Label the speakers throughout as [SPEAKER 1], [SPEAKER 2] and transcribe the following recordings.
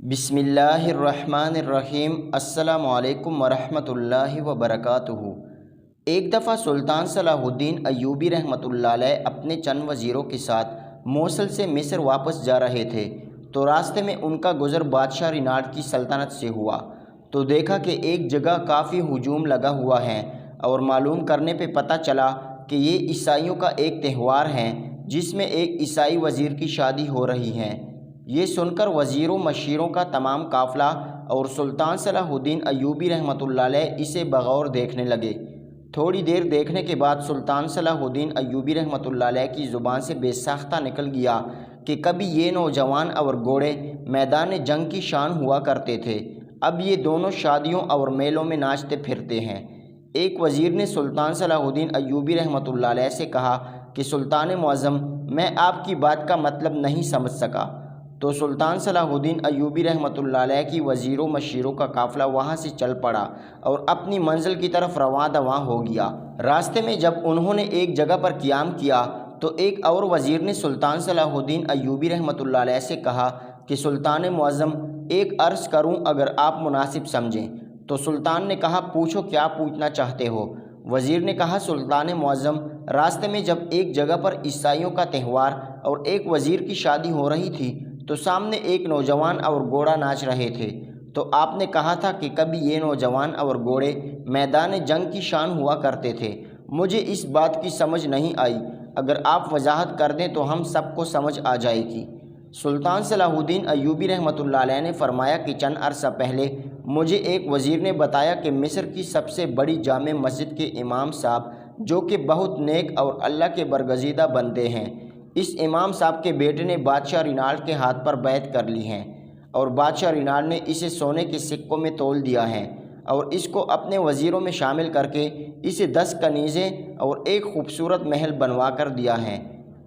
[SPEAKER 1] بسم اللہ الرحمن الرحیم۔ السلام علیکم ورحمۃ اللہ وبرکاتہ۔ ایک دفعہ سلطان صلاح الدین ایوبی رحمۃ اللہ علیہ اپنے چند وزیروں کے ساتھ موصل سے مصر واپس جا رہے تھے تو راستے میں ان کا گزر بادشاہ ریناٹ کی سلطنت سے ہوا تو دیکھا کہ ایک جگہ کافی ہجوم لگا ہوا ہے اور معلوم کرنے پہ پتہ چلا کہ یہ عیسائیوں کا ایک تہوار ہے جس میں ایک عیسائی وزیر کی شادی ہو رہی ہے۔ یہ سن کر وزیروں مشیروں کا تمام قافلہ اور سلطان صلاح الدین ایوبی رحمۃ اللہ علیہ اسے بغور دیکھنے لگے۔ تھوڑی دیر دیکھنے کے بعد سلطان صلاح الدین ایوبی رحمۃ اللہ علیہ کی زبان سے بے ساختہ نکل گیا کہ کبھی یہ نوجوان اور گھوڑے میدان جنگ کی شان ہوا کرتے تھے، اب یہ دونوں شادیوں اور میلوں میں ناچتے پھرتے ہیں۔ ایک وزیر نے سلطان صلاح الدین ایوبی رحمۃ اللہ علیہ سے کہا کہ سلطان معظم، میں آپ کی بات کا مطلب نہیں سمجھ سکا۔ تو سلطان صلاح الدین ایوبی رحمۃ اللہ علیہ کی وزیروں مشیروں کا قافلہ وہاں سے چل پڑا اور اپنی منزل کی طرف رواں دواں ہو گیا۔ راستے میں جب انہوں نے ایک جگہ پر قیام کیا تو ایک اور وزیر نے سلطان صلاح الدین ایوبی رحمۃ اللہ علیہ سے کہا کہ سلطان معظم، ایک عرض کروں اگر آپ مناسب سمجھیں۔ تو سلطان نے کہا، پوچھو کیا پوچھنا چاہتے ہو۔ وزیر نے کہا، سلطان معظم، راستے میں جب ایک جگہ پر عیسائیوں کا تہوار اور ایک وزیر کی شادی ہو رہی تھی تو سامنے ایک نوجوان اور گھوڑا ناچ رہے تھے، تو آپ نے کہا تھا کہ کبھی یہ نوجوان اور گھوڑے میدان جنگ کی شان ہوا کرتے تھے۔ مجھے اس بات کی سمجھ نہیں آئی، اگر آپ وضاحت کر دیں تو ہم سب کو سمجھ آ جائے گی۔ سلطان صلاح الدین ایوبی رحمۃ اللہ علیہ نے فرمایا کہ چند عرصہ پہلے مجھے ایک وزیر نے بتایا کہ مصر کی سب سے بڑی جامع مسجد کے امام صاحب، جو کہ بہت نیک اور اللہ کے برگزیدہ بندے ہیں، اس امام صاحب کے بیٹے نے بادشاہ ریناٹ کے ہاتھ پر بیعت کر لی ہے اور بادشاہ ریناٹ نے اسے سونے کے سکوں میں تول دیا ہے اور اس کو اپنے وزیروں میں شامل کر کے اسے 10 کنیزیں اور ایک خوبصورت محل بنوا کر دیا ہے۔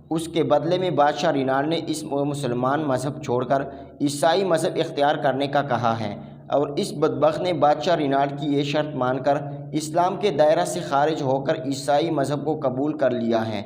[SPEAKER 1] اس کے بدلے میں بادشاہ ریناٹ نے اس مسلمان مذہب چھوڑ کر عیسائی مذہب اختیار کرنے کا کہا ہے اور اس بدبخت نے بادشاہ ریناٹ کی یہ شرط مان کر اسلام کے دائرہ سے خارج ہو کر عیسائی مذہب کو قبول کر لیا ہے۔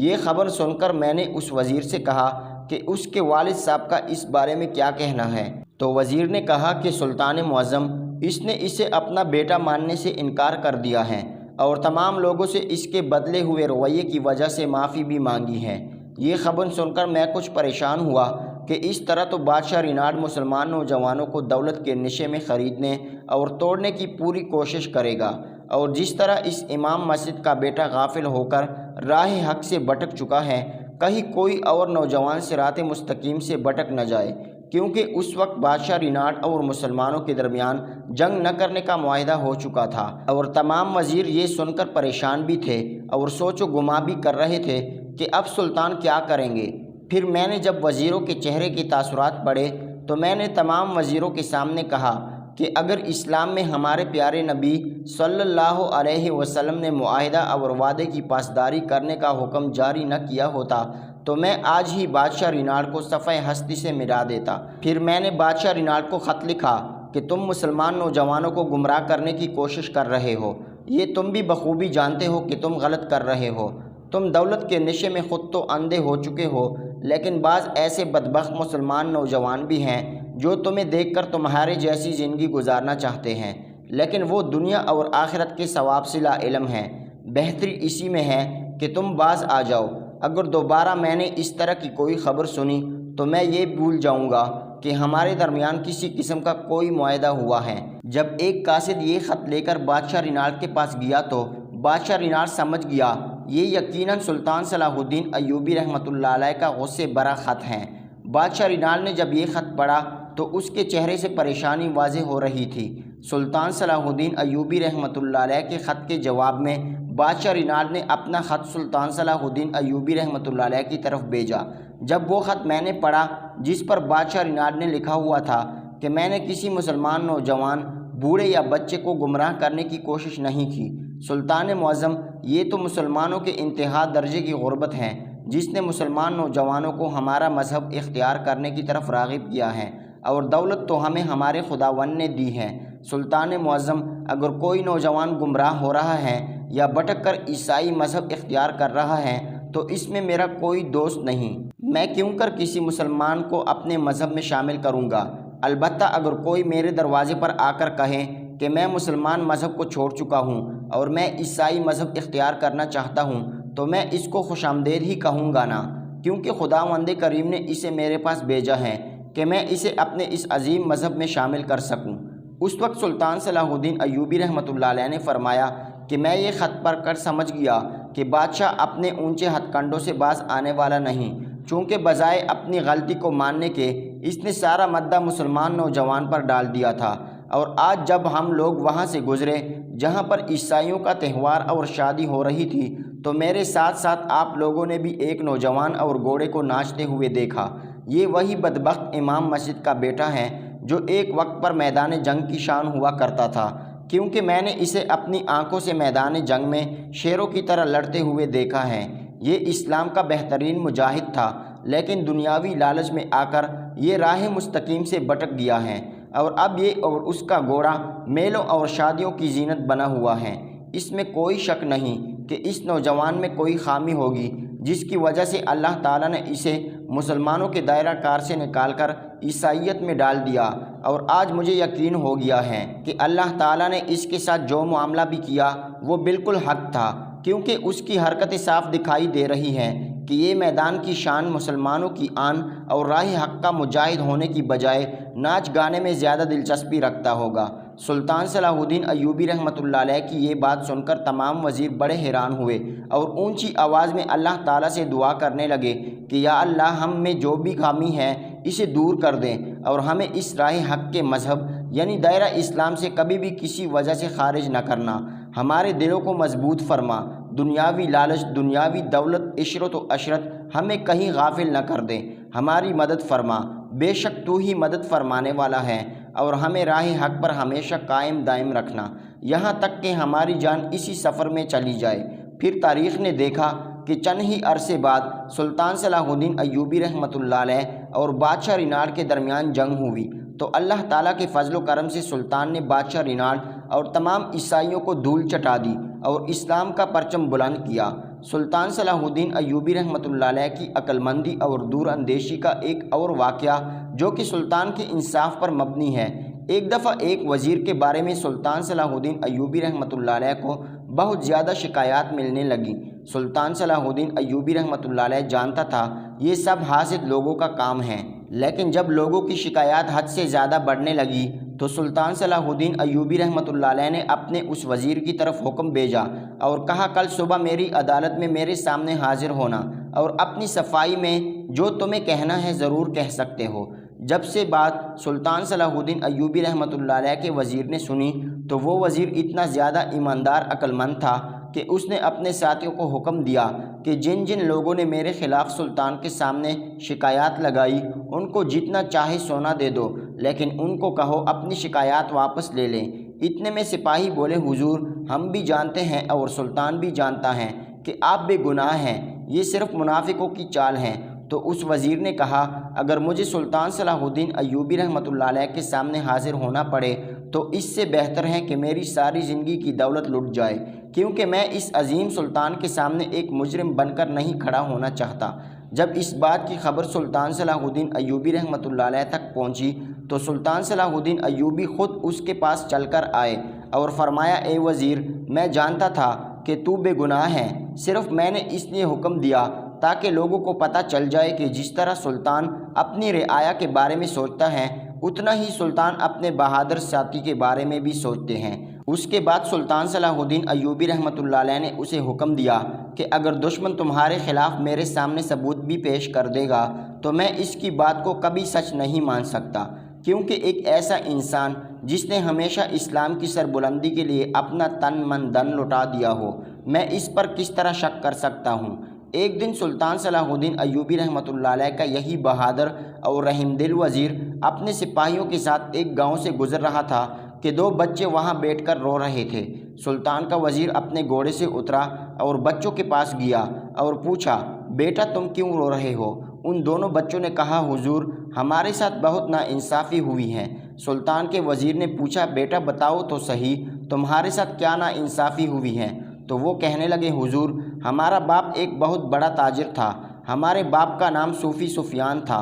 [SPEAKER 1] یہ خبر سن کر میں نے اس وزیر سے کہا کہ اس کے والد صاحب کا اس بارے میں کیا کہنا ہے۔ تو وزیر نے کہا کہ سلطان معظم، اس نے اسے اپنا بیٹا ماننے سے انکار کر دیا ہے اور تمام لوگوں سے اس کے بدلے ہوئے رویے کی وجہ سے معافی بھی مانگی ہے۔ یہ خبر سن کر میں کچھ پریشان ہوا کہ اس طرح تو بادشاہ ریناٹ مسلمان نوجوانوں کو دولت کے نشے میں خریدنے اور توڑنے کی پوری کوشش کرے گا، اور جس طرح اس امام مسجد کا بیٹا غافل ہو کر راہ حق سے بھٹک چکا ہے، کہیں کوئی اور نوجوان صراط مستقیم سے بھٹک نہ جائے، کیونکہ اس وقت بادشاہ ریناٹ اور مسلمانوں کے درمیان جنگ نہ کرنے کا معاہدہ ہو چکا تھا۔ اور تمام وزیر یہ سن کر پریشان بھی تھے اور سوچ و گما بھی کر رہے تھے کہ اب سلطان کیا کریں گے۔ پھر میں نے جب وزیروں کے چہرے کے تاثرات پڑھے تو میں نے تمام وزیروں کے سامنے کہا کہ اگر اسلام میں ہمارے پیارے نبی صلی اللہ علیہ وسلم نے معاہدہ اور وعدے کی پاسداری کرنے کا حکم جاری نہ کیا ہوتا تو میں آج ہی بادشاہ ریناٹ کو صفحہ ہستی سے مٹا دیتا۔ پھر میں نے بادشاہ ریناٹ کو خط لکھا کہ تم مسلمان نوجوانوں کو گمراہ کرنے کی کوشش کر رہے ہو، یہ تم بھی بخوبی جانتے ہو کہ تم غلط کر رہے ہو۔ تم دولت کے نشے میں خود تو اندھے ہو چکے ہو، لیکن بعض ایسے بدبخت مسلمان نوجوان بھی ہیں جو تمہیں دیکھ کر تمہارے جیسی زندگی گزارنا چاہتے ہیں، لیکن وہ دنیا اور آخرت کے ثواب سے لا علم ہیں۔ بہتری اسی میں ہے کہ تم باز آ جاؤ۔ اگر دوبارہ میں نے اس طرح کی کوئی خبر سنی تو میں یہ بھول جاؤں گا کہ ہمارے درمیان کسی قسم کا کوئی معاہدہ ہوا ہے۔ جب ایک قاصد یہ خط لے کر بادشاہ ریناٹ کے پاس گیا تو بادشاہ ریناٹ سمجھ گیا یہ یقیناً سلطان صلاح الدین ایوبی رحمۃ اللہ علیہ کا غصے برا خط ہے۔ بادشاہ ریناٹ نے جب یہ خط پڑھا تو اس کے چہرے سے پریشانی واضح ہو رہی تھی۔ سلطان صلاح الدین ایوبی رحمۃ اللہ علیہ کے خط کے جواب میں بادشاہ ریناٹ نے اپنا خط سلطان صلاح الدین ایوبی رحمۃ اللہ علیہ کی طرف بھیجا۔ جب وہ خط میں نے پڑھا جس پر بادشاہ ریناٹ نے لکھا ہوا تھا کہ میں نے کسی مسلمان نوجوان، بوڑھے یا بچے کو گمراہ کرنے کی کوشش نہیں کی، سلطان معظم، یہ تو مسلمانوں کے انتہا درجے کی غربت ہے جس نے مسلمان نوجوانوں کو ہمارا مذہب اختیار کرنے کی طرف راغب کیا ہے، اور دولت تو ہمیں ہمارے خداوند نے دی ہے۔ سلطان معظم، اگر کوئی نوجوان گمراہ ہو رہا ہے یا بھٹک کر عیسائی مذہب اختیار کر رہا ہے تو اس میں میرا کوئی دوست نہیں۔ میں کیوں کر کسی مسلمان کو اپنے مذہب میں شامل کروں گا؟ البتہ اگر کوئی میرے دروازے پر آ کر کہے کہ میں مسلمان مذہب کو چھوڑ چکا ہوں اور میں عیسائی مذہب اختیار کرنا چاہتا ہوں تو میں اس کو خوش آمدید ہی کہوں گا نا، کیونکہ خداوند کریم نے اسے میرے پاس بھیجا ہے کہ میں اسے اپنے اس عظیم مذہب میں شامل کر سکوں۔ اس وقت سلطان صلاح الدین ایوبی رحمۃ اللہ علیہ نے فرمایا کہ میں یہ خط پڑھ کر سمجھ گیا کہ بادشاہ اپنے اونچے ہتھ کنڈوں سے باز آنے والا نہیں، چونکہ بجائے اپنی غلطی کو ماننے کے اس نے سارا مدہ مسلمان نوجوان پر ڈال دیا تھا، اور آج جب ہم لوگ وہاں سے گزرے جہاں پر عیسائیوں کا تہوار اور شادی ہو رہی تھی تو میرے ساتھ ساتھ آپ لوگوں نے بھی ایک نوجوان اور گھوڑے کو ناچتے ہوئے دیکھا۔ یہ وہی بدبخت امام مسجد کا بیٹا ہے جو ایک وقت پر میدان جنگ کی شان ہوا کرتا تھا، کیونکہ میں نے اسے اپنی آنکھوں سے میدان جنگ میں شیروں کی طرح لڑتے ہوئے دیکھا ہے۔ یہ اسلام کا بہترین مجاہد تھا، لیکن دنیاوی لالچ میں آ کر یہ راہ مستقیم سے بھٹک گیا ہے، اور اب یہ اور اس کا گھوڑا میلوں اور شادیوں کی زینت بنا ہوا ہے۔ اس میں کوئی شک نہیں کہ اس نوجوان میں کوئی خامی ہوگی جس کی وجہ سے اللہ تعالیٰ نے اسے مسلمانوں کے دائرہ کار سے نکال کر عیسائیت میں ڈال دیا، اور آج مجھے یقین ہو گیا ہے کہ اللہ تعالیٰ نے اس کے ساتھ جو معاملہ بھی کیا وہ بالکل حق تھا، کیونکہ اس کی حرکتیں صاف دکھائی دے رہی ہیں کہ یہ میدان کی شان مسلمانوں کی آن اور راہ حق کا مجاہد ہونے کی بجائے ناچ گانے میں زیادہ دلچسپی رکھتا ہوگا۔ سلطان صلاح الدین ایوبی رحمۃ اللہ علیہ کی یہ بات سن کر تمام وزیر بڑے حیران ہوئے اور اونچی آواز میں اللہ تعالیٰ سے دعا کرنے لگے کہ یا اللہ، ہم میں جو بھی خامی ہے اسے دور کر دیں اور ہمیں اس راہ حق کے مذہب یعنی دائرہ اسلام سے کبھی بھی کسی وجہ سے خارج نہ کرنا۔ ہمارے دلوں کو مضبوط فرما، دنیاوی لالچ، دنیاوی دولت، عشرت و عشرت ہمیں کہیں غافل نہ کر دے، ہماری مدد فرما، بے شک تو ہی مدد فرمانے والا ہے، اور ہمیں راہ حق پر ہمیشہ قائم دائم رکھنا یہاں تک کہ ہماری جان اسی سفر میں چلی جائے۔ پھر تاریخ نے دیکھا کہ چند ہی عرصے بعد سلطان صلاح الدین ایوبی رحمۃ اللہ علیہ اور بادشاہ ریناڑ کے درمیان جنگ ہوئی، تو اللہ تعالیٰ کے فضل و کرم سے سلطان نے بادشاہ ریناڑ اور تمام عیسائیوں کو دھول چٹا دی اور اسلام کا پرچم بلند کیا۔ سلطان صلاح الدین ایوبی رحمۃ اللہ علیہ کی عقل مندی اور دور اندیشی کا ایک اور واقعہ جو کہ سلطان کے انصاف پر مبنی ہے۔ ایک دفعہ ایک وزیر کے بارے میں سلطان صلاح الدین ایوبی رحمۃ اللہ علیہ کو بہت زیادہ شکایات ملنے لگیں۔ سلطان صلاح الدین ایوبی رحمۃ اللہ علیہ جانتا تھا یہ سب حاسد لوگوں کا کام ہے، لیکن جب لوگوں کی شکایات حد سے زیادہ بڑھنے لگی تو سلطان صلاح الدین ایوبی رحمۃ اللہ علیہ نے اپنے اس وزیر کی طرف حکم بھیجا اور کہا کل صبح میری عدالت میں میرے سامنے حاضر ہونا اور اپنی صفائی میں جو تمہیں کہنا ہے ضرور کہہ سکتے ہو۔ جب سے بات سلطان صلاح الدین ایوبی رحمۃ اللہ علیہ کے وزیر نے سنی تو وہ وزیر اتنا زیادہ ایماندار عقل مند تھا کہ اس نے اپنے ساتھیوں کو حکم دیا کہ جن جن لوگوں نے میرے خلاف سلطان کے سامنے شکایات لگائی ان کو جتنا چاہے سونا دے دو، لیکن ان کو کہو اپنی شکایات واپس لے لیں۔ اتنے میں سپاہی بولے حضور، ہم بھی جانتے ہیں اور سلطان بھی جانتا ہے کہ آپ بے گناہ ہیں، یہ صرف منافقوں کی چال ہیں۔ تو اس وزیر نے کہا اگر مجھے سلطان صلاح الدین ایوبی رحمۃ اللہ علیہ کے سامنے حاضر ہونا پڑے تو اس سے بہتر ہے کہ میری ساری زندگی کی دولت لٹ جائے، کیونکہ میں اس عظیم سلطان کے سامنے ایک مجرم بن کر نہیں کھڑا ہونا چاہتا۔ جب اس بات کی خبر سلطان صلاح الدین ایوبی رحمۃ اللہ علیہ تک پہنچی تو سلطان صلاح الدین ایوبی خود اس کے پاس چل کر آئے اور فرمایا اے وزیر، میں جانتا تھا کہ تو بے گناہ ہے، صرف میں نے اس لیے حکم دیا تاکہ لوگوں کو پتہ چل جائے کہ جس طرح سلطان اپنی رعایا کے بارے میں سوچتا ہے اتنا ہی سلطان اپنے بہادر ساتھی کے بارے میں بھی سوچتے ہیں۔ اس کے بعد سلطان صلاح الدین ایوبی رحمۃ اللہ علیہ نے اسے حکم دیا کہ اگر دشمن تمہارے خلاف میرے سامنے ثبوت بھی پیش کر دے گا تو میں اس کی بات کو کبھی سچ نہیں مان سکتا، کیونکہ ایک ایسا انسان جس نے ہمیشہ اسلام کی سربلندی کے لیے اپنا تن من دھن لٹا دیا ہو، میں اس پر کس طرح شک کر سکتا ہوں۔ ایک دن سلطان صلاح الدین ایوبی رحمۃ اللہ علیہ کا یہی بہادر اور رحم دل وزیر اپنے سپاہیوں کے ساتھ ایک گاؤں سے گزر رہا تھا کہ دو بچے وہاں بیٹھ کر رو رہے تھے۔ سلطان کا وزیر اپنے گھوڑے سے اترا اور بچوں کے پاس گیا اور پوچھا بیٹا تم کیوں رو رہے ہو؟ ان دونوں بچوں نے کہا حضور، ہمارے ساتھ بہت ناانصافی ہوئی ہے۔ سلطان کے وزیر نے پوچھا بیٹا بتاؤ تو صحیح، تمہارے ساتھ کیا ناانصافی ہوئی ہے؟ تو وہ کہنے لگے حضور، ہمارا باپ ایک بہت بڑا تاجر تھا، ہمارے باپ کا نام صوفی سفیان تھا،